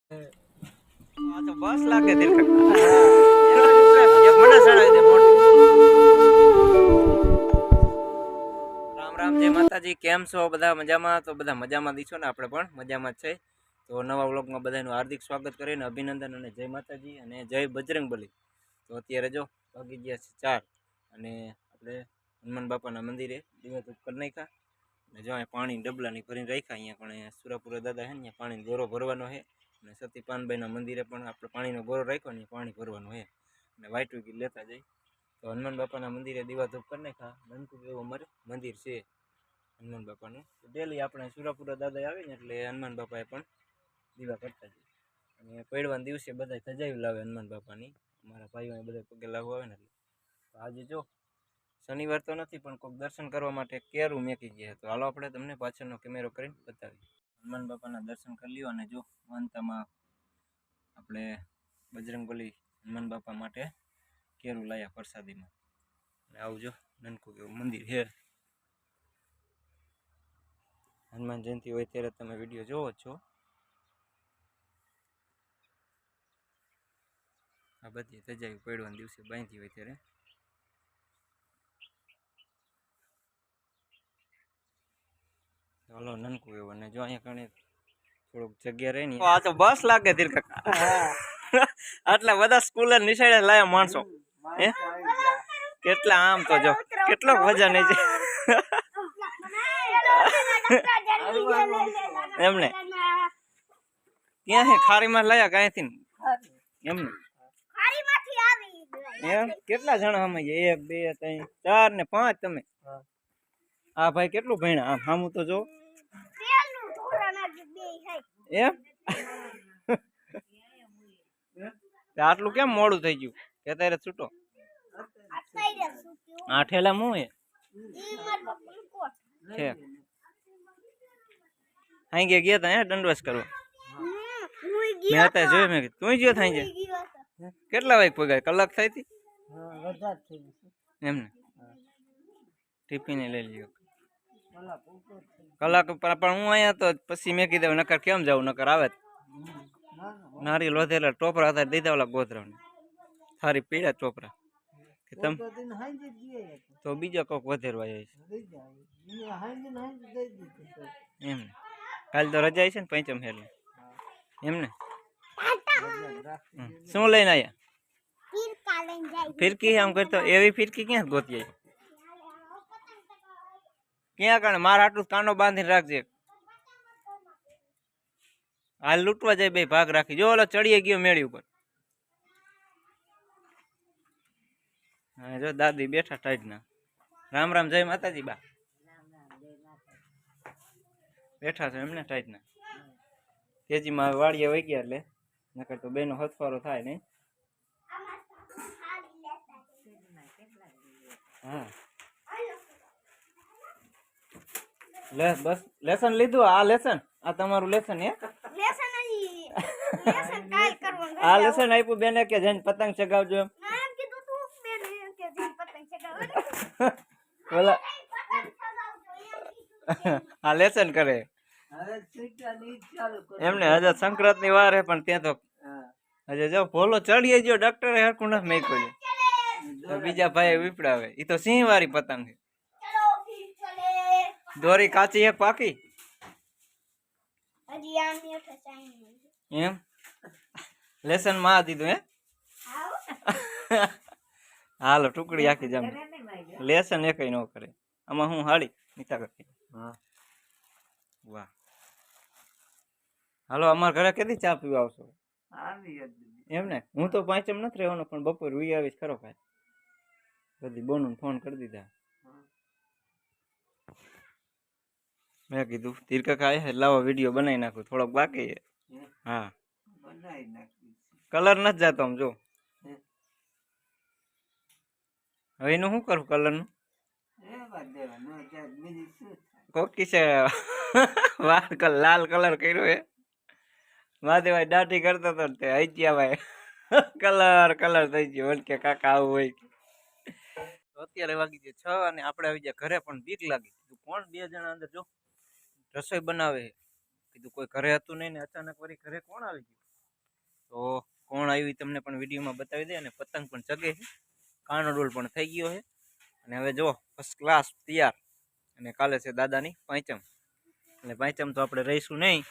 આ તો બસ લાગે દિલ એક મને સડાવી દે મોટી. રામ રામ જય માતાજી, કેમ છો બધા? મજામાં? તો બધા મજામાં દીશો ને, આપણે પણ મજામાં જ છે. તો નવા વ્લોગમાં બધાનું હાર્દિક સ્વાગત કરીને અભિનંદન અને જય માતાજી અને જય બજરંગબલી. તો અત્યારે જો વાગી ગયા છે 4 અને આપણે હનુમાન બાપાના મંદિરે દીવા ધૂપ કરી નાખ્યા. અને જો અહીંયા પાણી ડબલાની ભરીને રાખ્યા. અહીંયા પણ અહીંયા સુરાપુરા દાદા છે ને, અહીંયા પાણી ગોરો ભરવાનો છે. અને સતી પાનબાઈના મંદિરે પણ આપણે પાણીનો ગોરો રાખ્યો ને, પાણી ભરવાનું છે. અને વ્હાઈટ વીકી લેતા જઈ. તો હનુમાન બાપાના મંદિરે દીવા ધૂપ કરી નાખ્યા. નનકું એવું અમારે મંદિર છે હનુમાન બાપાનું. ડેલી આપણે સુરાપુરા દાદા આવે ને એટલે હનુમાન બાપાએ પણ દીવા કરતા જઈએ. અને પડવાના દિવસે બધા સજાવી લાવે હનુમાન બાપાની. અમારા ભાઈઓ બધા પગે લાગવા આવે ને એટલે. તો આજે જો શનિવાર તો નથી પણ કોઈક દર્શન કરવા માટે કેરું મેકી ગયા. તો હાલો આપણે તમને પાછળનો કેમેરો કરીને બતાવીએ. હનુમાન બાપાના દર્શન કરી લ્યો. અને જો અંતમાં આપણે બજરંગબલી હનુમાન બાપા માટે કેરું લાયા પ્રસાદીમાં. અને આવું જો નનકું એવું મંદિર છે. હનુમાન જયંતિ હોય ત્યારે તમે વિડીયો જોવો છો. આ બધી સજાવી પડવાના દિવસે બાંધી હોય ત્યારે. ચાલો નનકું એવું. અને જો અહીંયા કણે થોડુંક જગ્યા રહી ને. આ તો બસ લાગે દિલ કાકા. આટલા બધા સ્કૂલર નિશાળે લાયા માણસો. હે કેટલા આમ તો જો કેટલો વજન છે એમને. ક્યાં હે ખારીમાં લાયા કાંઈથી એમને. એમ કેટલા જણા અમે? 1 2 3 4 ને 5 તમે. હા ભાઈ કેટલું ભણ્યા? આમ સામું તો જો એમ. આટલું કેમ મોડું થઈ ગયું? કે તારે છૂટો આઠેલા મું હે છે. અહીં ગયા તા હે દંડવસ કરવા. મેં અત્યારે જોયું. મેં તું ગયો થાય છે. કેટલા વાગે પગાર? કલાક થઈ હતી એમને. ટિફિન લઈ લ્યો કલાક પણ હું અહીંયા તો પછી મેં કીધું નકર કેમ જાઉં, નકર આવે નારિયેલ વધેલા ટોપરા હતા દીધા ઓલા ગોધરા થારી પીળા ટોપરા. તમે તો બીજો કોક વધેરવા જાય એમ. કાલ તો રજા છે ને પંચમ હેલી એમને. શું લઈને આયા? ફિરકી. આમ કરતો એવી ફિરકી ક્યાં ગોતી? ક્યાં કણે મારા આટલું કાનો બાંધીને રાખજે. હાલ લૂંટવા જાય બે ભાગ રાખી. જો ઓલો ચડીએ ગયો મેળી ઉપર. હા જો દાદી બેઠા ટાઈટ ના. રામ રામ જય માતાજી બા બેઠા છે એમને ટાઈટ ના. તેજીમાં વાડીએ વહી ગયા એટલે નકર તો બેનો હથવારો થાય નહીં. હા લે બસ લેસન લીધું. આ લેસન આ તમારું લેસન હે. આ લેસન આપ્યું બેને કે જઈને પતંગ ચગાવજો એમ. બોલા આ લેસન કરે એમને. હજે સંક્રાંત ની વાર હે પણ ત્યાં તો હજે જો ભોલો ચડીએ ગયો. ડોક્ટરે હરકું નથી મેક્યું. બીજા ભાઈ વિપડાવે. ઈ તો સિંહ વાળી પતંગ છે. દોરી કાચી એક પાકી એમ. લેસન માં દીધું હે. હાલો ટુકડી આખી જમ. લેસન એક ન કરે. આમાં હું હાડી નીતા કરતી. વાહ. હાલો અમારા ઘરે કેદી ચા પીવા આવશો? એમ ને. હું તો પાંચમ નથી રહેવાનો પણ બપોર વી આવીશ ખરો ભાઈ. બધી બોનું ફોન કરી દીધા. મેં કીધું તીરકા ખાય લાવો વિડીયો બનાવી નાખું. થોડોક બાકી છે. હા કલર નથી જતો આમ જો. હવે એનું શું કરું કલર નું? કોકી છે લાલ કલર કર્યો હે. મહાદેવભાઈ દાઢી કરતો હતો તે હૈયા ભાઈ કલર કલર થઈ ગયો. કે કાકા આવું હોય. અત્યારે વાગી ગયા 6 અને આપણે આવી ગયા ઘરે. પણ બીક લાગી. કોણ 2 જણા અંદર જો રસોઈ બનાવે. કીધું કોઈ ઘરે હતું નહીં ને અચાનક વળી ઘરે કોણ આવી ગયું? તો કોણ આવ્યું ઈ તમને પણ વિડીયોમાં બતાવી દે. અને પતંગ પણ ચગે છે, કાનો ડોલ પણ થઈ ગયો છે. અને હવે જો ફર્સ્ટ ક્લાસ તૈયાર. અને કાલે છે દાદાની પાંચમ, એટલે પાંચમ તો આપણે રહીશું નહીં,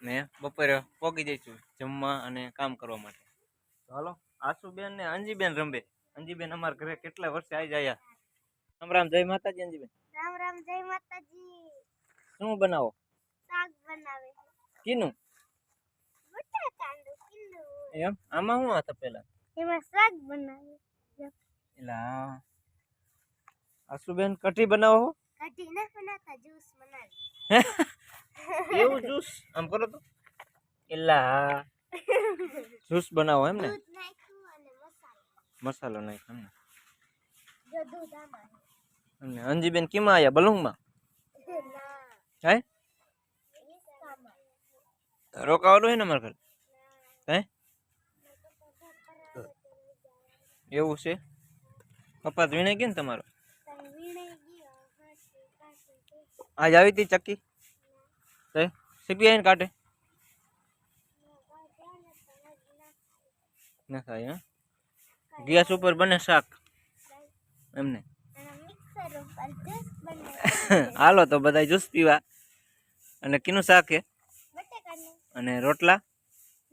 ને બપોરે પોગી જઈશું જમવા અને કામ કરવા માટે. તો હાલો, આશુબેન ને અંજીબેન રમે. અંજીબેન અમારા ઘરે કેટલા વર્ષે આવી જાય. રામ રામ, જય માતાજી અંજીબેન. રામ રામ, જય માતાજી. શું બનાવો? શાક બનાવે. કીનું? બટાકાનું કીનું. એમ? આમાં શું હતા પેલા? એમાં શાક બનાવે. એલા આશુબેન કઢી બનાવો? કઢી ના બનાવતા, જ્યુસ બનાવે. એવું જ્યુસ આમ કરો તો. એલા જ્યુસ બનાવો એમ ને? દૂધ નાખ્યું અને મસાલો નાખ્યો એમ ને? જો દૂધ આમાં. અને અંજીબેન કેમાં આયા? બલુંગમાં? ના. હે? રોકાવાનું હે ને અમારા ઘરે? હે? એવું છે? કપાસ વીણે ગયો ને તમારો? આજ આવી હતી ચક્કી? સીપી આવીને કાઢે? ના થાય હે? ગેસ ઉપર બને શાક એમને? હાલો તો બધા જ્યુસ પીવા. અને કીનું શાક હે? અને રોટલા?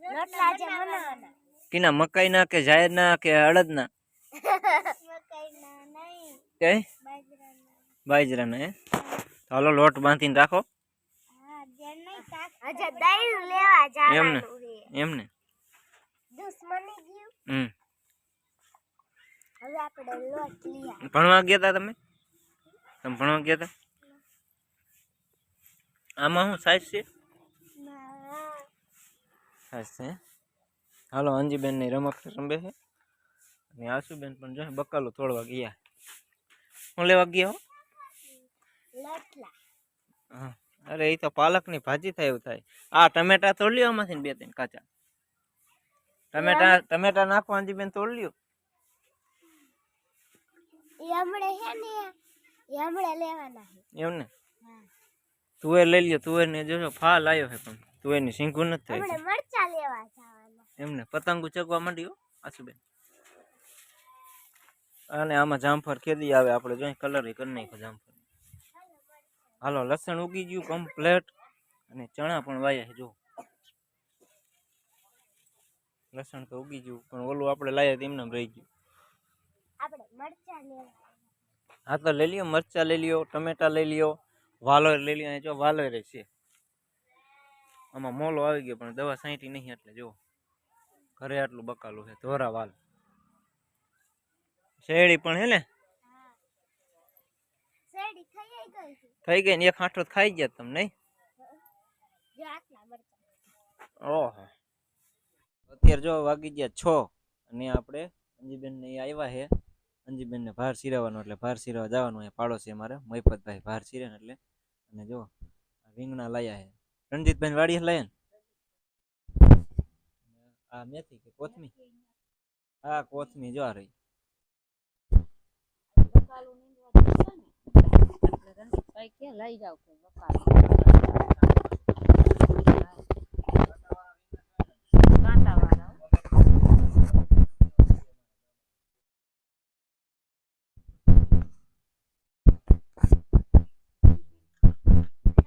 રોટલા જે બનાવવાના. કીના? મકાઈ ના કે જાહેર ના કે અડદ ના? મકાઈના નહીં. કે બાજરાના. બાજરાના હે? હાલો લોટ બાંધીને રાખો. હા, જે નહીં શાક. અચ્છા, દહીં લેવા એમને? જવાનું છે. એમને? જ્યુસ બની ગયું. હવે આપણે લોટ લઈ આવીએ. ભણવા ગયા તા તમે? તમે ભણવા ગયા તા? આમાં શું સાઈઝ છે? ના. સાઈઝ છે. હાલો અંજીબેન ની રમત રમે છે. અને આશુબેન પણ જો બકાલો તોડવા ગયા. શું લેવા ગયા હો? લોટલા. હા, અરે એ તો પાલક ની ભાજી થાય એવું થાય. આ ટમેટા તોડ લ્યો આમાંથી, 2-3 કાચા ટમેટા નાખો. અંજીબેન તોડ લ્યો. એ હમણે હે ને, એ હમણે લેવાના છે. એમ ને? હા. તુવેર લઈ લ્યો. તુવેર ને જોજો ફાલ આવ્યો છે, પણ તુવેર ની સિંગું નથી થઈ. હમણે મરચા લેવા જવાના. એમને? પતંગો ચગવા માંડ્યો આશુબેન. અને આમાં જામફળ કેદી આવે? આપણે જોઈ કલર કરી નાખ્યો જામફળ. હાલો લસણ ઉગી ગયું કમ્પ્લેટ. અને ચણા પણ વાયા છે જો. લસણ તો ઉગી ગયું, પણ ઓલું આપણે લાયા તેમને રહી ગયું. આપણે મરચા લેવા. હા તો લઈ લ્યો, મરચા લઈ લ્યો, ટમેટા લઈ લ્યો, વાલોર લઈ લ્યો. જો વાલોર છે આમાં. મોલો આવી ગયો પણ દવા છાંટી નહીં, એટલે જો ઘરે આટલું બકાલું છે. ધોરા વાલ શેરડી પણ હે ને? શેરડી થઈ ગઈ છે. થઈ ગઈ ને? એક આંઠો ખાઈ ગયા તમે નહીં? જો આટલા મરચા. ઓહો, અત્યારે જો વાગી ગયા 6. અને આપણે અંજીબેન ને આવ્યા છે. અંજીબેન ને ભાર સિરાવવાનો, એટલે ભાર સિરાવા જવાનું. અહીંયા પાડોશી અમારે મહિપતભાઈ ભાર સિરે ને, એટલે. અને જો રીંગણા લાયા છે. રણજીતભાઈ વાડી લાયા ને? આ મેથી કે કોથમી? હા કોથમી જો આ રહી. લઈ જાવ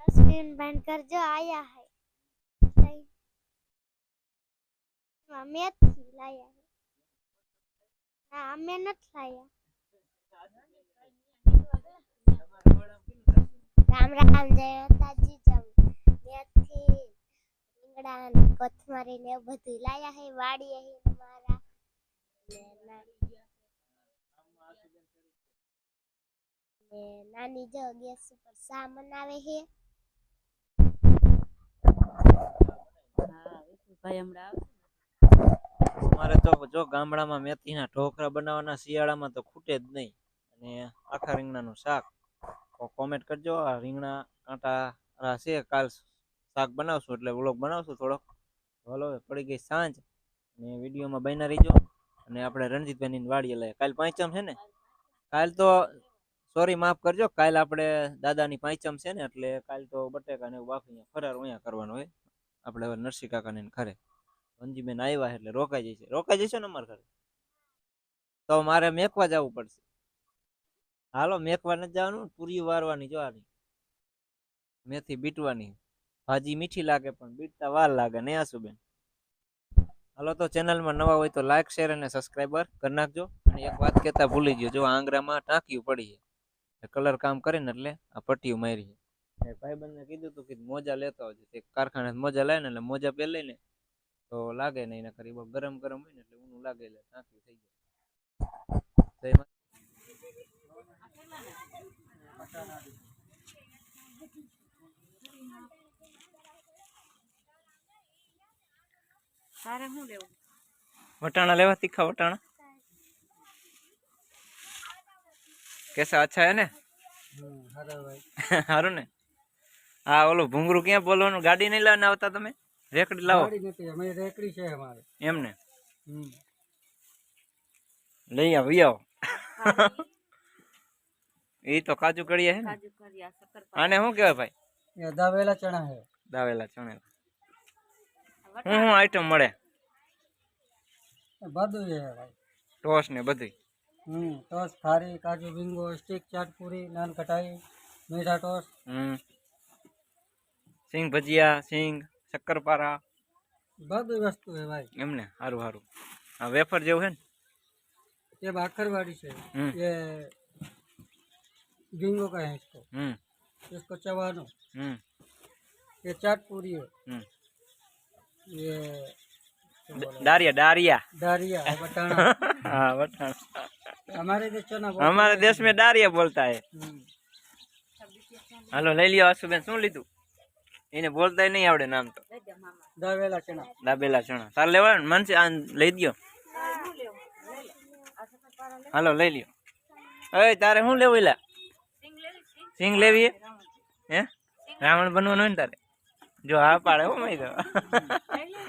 स्क्रीन बंद कर जो आया है मेथी लाया है हाँ हमें नत लाया राम राम जय माताजी जम मेथी રીંગણા કોથમરી ને બધું લાયા હે વાડી હે તમારા ને નાની જો ગેસ ઉપર સા બનાવે હે અમારે તો જો ગામડામાં મેથીના ઢોકળા બનાવવાના શિયાળામાં તો ખૂટે જ નહીં. અને આખા રીંગણાનું શાક. કોમેન્ટ કરજો. આ રીંગણા કાંટા છે, કાલ શાક બનાવશું, એટલે વ્લોગ બનાવશું થોડોક. હાલો પડી ગઈ સાંજ અને વિડીયોમાં બન્યા રહીજો. અને આપણે રણજીતભાઈની વાડીએ લઈએ. કાલ પાંચમ છે ને? કાલ તો સોરી માફ કરજો, કાલ આપણે દાદાની પાંચમ છે ને, એટલે કાલ તો બટેકા ને એવું બાફીને ફરાર અહીંયા કરવાનો હોય આપણે હવે નરસિંહ કાકાને ઘરે. અંજીબેન આવ્યા એટલે રોકાઈ જશે ને અમારા ઘરે તો મારે મેકવા જવું પડશે. હાલો મેકવા નથી જવાનું, પૂરી વારવાની જોવાની, મેથી બીટવાની. ભાજી મીઠી લાગે પણ બીટતા વાર લાગે ને આસુબેન. હાલો તો ચેનલમાં નવા હોય તો લાઈક શેર અને સબસ્ક્રાઈબર કરી નાખજો. અને એક વાત કહેતા ભૂલી ગયો, જો આંગળામાં ટાંક્યું પડી છે, કલર કામ કરીને એટલે આ પટ્ટીઓ મારી છે. ભાઈબંધને કીધું તું કે મોજા લેતો આવજો, તે કારખાને મોજા લાવે ને એટલે મોજા પહેરી ને તો લાગે નહીં, એના કરી ગરમ ગરમ હોય ને એટલે ઊનું લાગે એટલે ટાંક્યું થઈ જાય. જય તારે શું લેવું? વટાણા લેવા, તીખા વટાણા કેસા અચ્છા હે ને? સારું ને. હા ઓલું ભૂંગરું ક્યાં બોલવાનું? ગાડી નહીં લાવીને આવતા તમે? રેકડી લાવો. રેકડી છે અમારે. એમને લઈ આવો. એ તો કાજુ કડીયા હે ને? કાજુ કરિયા, શક્કરપારા. આને શું કહેવાય ભાઈ? ये दावेला चना है। દાવેલા ચણા. હું આઈટમ મળે? બધું છે ભાઈ। ટોસ ને બધી? टोस्ट, खारी, काजू, बिंगो, स्टिक, चाट पूरी, नान कटाई, मीठा टोस्ट। સિંગ ભજીયા, સિંગ શક્કરપારા બધું વસ્તુ है भाई। એમને સારું સારું. આ વેફર જેવું છે ને? ये बाखरवाड़ी से, हम्म। ये बिंगो का है इसको, હમ इसको चबानो। હમ ये चाट पूरी है, હમ ये क्या बोला? डारिया डारिया है, बटाना। हाँ वटाणा हमारे देश चना बोलते हमारे हैं। देश में डारिया बोलता है. हम्म। હાલો લઈ લ્યો આશુબેન. શું લીધું? એને બોલતા નહીં આવડે નામ તો. લઈ જાઓ મામા. दावेला चना। દાબેલા ચણા તાર લેવા ને? મનસે આ લઈ દયો. શું લેવું? લઈ લે. આ શક્કરપારા લે. હાલો લઈ લ્યો. એ તારે શું લેવું? એલા સિંગ લેવી? સિંગ લેવી હે? રાવણ. હે રાવણ બનવાનું હોય ને તારે? જો હા પાડે હો મેં તો. લઈ લે.